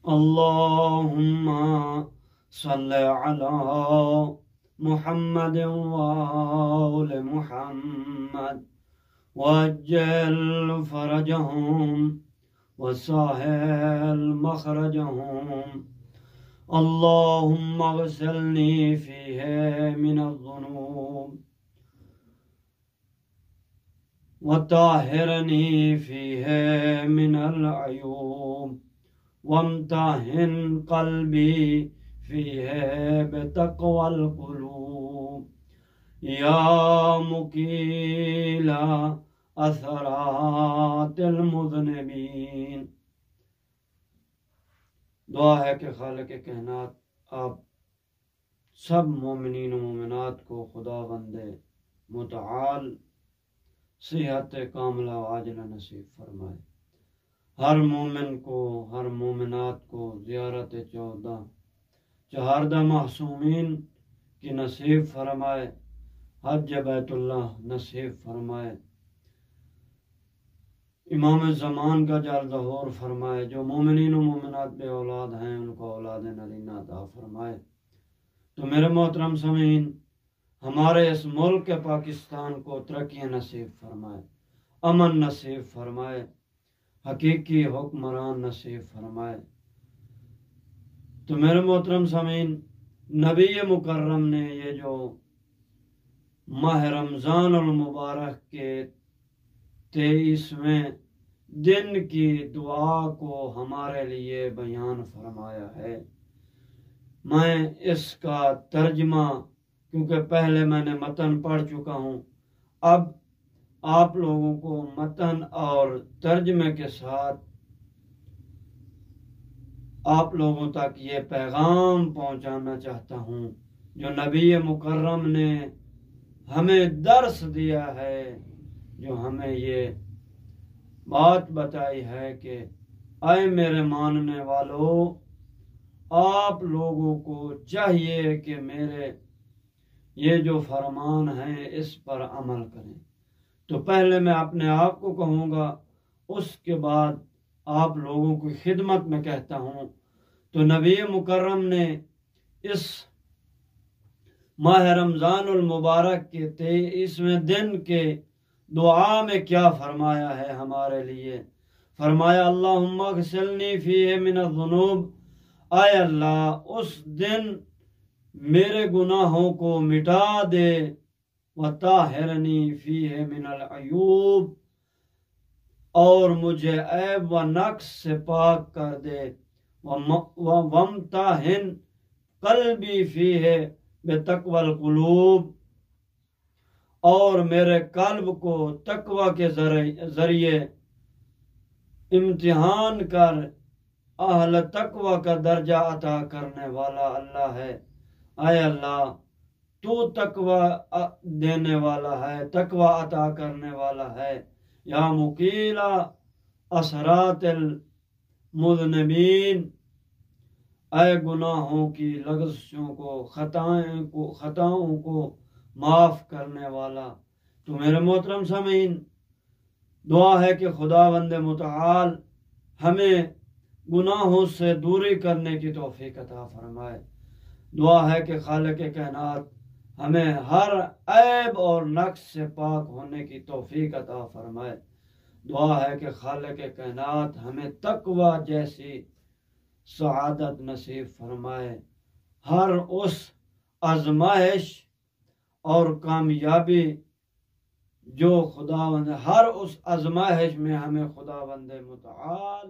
اللهم صل على محمد وآل محمد وعجل فرجهم وسهل مخرجهم. اللهم اغسلني فيه من الذنوب وطهرني فيه من العيوب وامتحن قلبي فيه بتقوى القلوب يا مقيل اثرات المذنبین۔ دعا ہے کہ خالق کائنات آپ سب مومنین و مومنات کو خدا بند متعال صحت کاملہ و عاجلہ نصیب فرمائے۔ ہر مومن کو، ہر مومنات کو زیارت چہاردہ معصومین کی نصیب فرمائے، حج بیت اللہ نصیب فرمائے، امام زمان کا جال ظہور فرمائے۔ جو مومنین و مومنات بے اولاد ہیں ان کو اولاد نرینہ عطا فرمائے۔ تو میرے محترم سامعین، ہمارے اس ملک پاکستان کو ترقی نصیب فرمائے، امن نصیب فرمائے، حقیقی حکمران نصیب فرمائے۔ تو میرے محترم سامعین، نبی مکرم نے یہ جو ماہ رمضان المبارک کے 23ویں دن کی دعا کو ہمارے لیے بیان فرمایا ہے۔ میں اس کا ترجمہ، کیونکہ پہلے میں نے متن پڑھ چکا ہوں، اب آپ لوگوں کو متن اور ترجمے کے ساتھ آپ لوگوں تک یہ پیغام پہنچانا چاہتا ہوں جو نبی مکرم نے ہمیں درس دیا ہے، جو ہمیں یہ بات بتائی ہے کہ اے میرے ماننے والو، آپ لوگوں کو چاہیے کہ میرے یہ جو فرمان ہیں اس پر عمل کریں۔ تو پہلے میں اپنے آپ کو کہوں گا، اس کے بعد آپ لوگوں کی خدمت میں کہتا ہوں۔ تو نبی مکرم نے اس ماہ رمضان المبارک کے 23ویں دن کے دعا میں کیا فرمایا ہے ہمارے لیے؟ فرمایا اللہم اغسلنی فیہ من الذنوب، اے اللہ اس دن میرے گناہوں کو مٹا دے، وطہرنی فیہ من العیوب، اور مجھے عیب و نقص سے پاک کر دے، وامتحن قلبی فیہ بتقوی القلوب، اور میرے قلب کو تقوی کے ذریعے امتحان کر، اہل تقوی کا درجہ عطا کرنے والا اللہ ہے۔ اے اللہ تو تقوی دینے والا ہے، تقوی عطا کرنے والا ہے۔ یا مقیل اثرات المذنبین، اے گناہوں کی لغزشوں کو، خطاؤں کو معاف کرنے والا۔ تو میرے محترم سامعین، دعا ہے کہ خداوند متعال ہمیں گناہوں سے دوری کرنے کی توفیق عطا فرمائے۔ دعا ہے کہ خالق کائنات ہمیں ہر عیب اور نقص سے پاک ہونے کی توفیق عطا فرمائے۔ دعا ہے کہ خالق کائنات ہمیں تقوی جیسی سعادت نصیب فرمائے، ہر اس آزمائش اور کامیابی جو خداوند، ہر اس آزمائش میں ہمیں خداوند متعال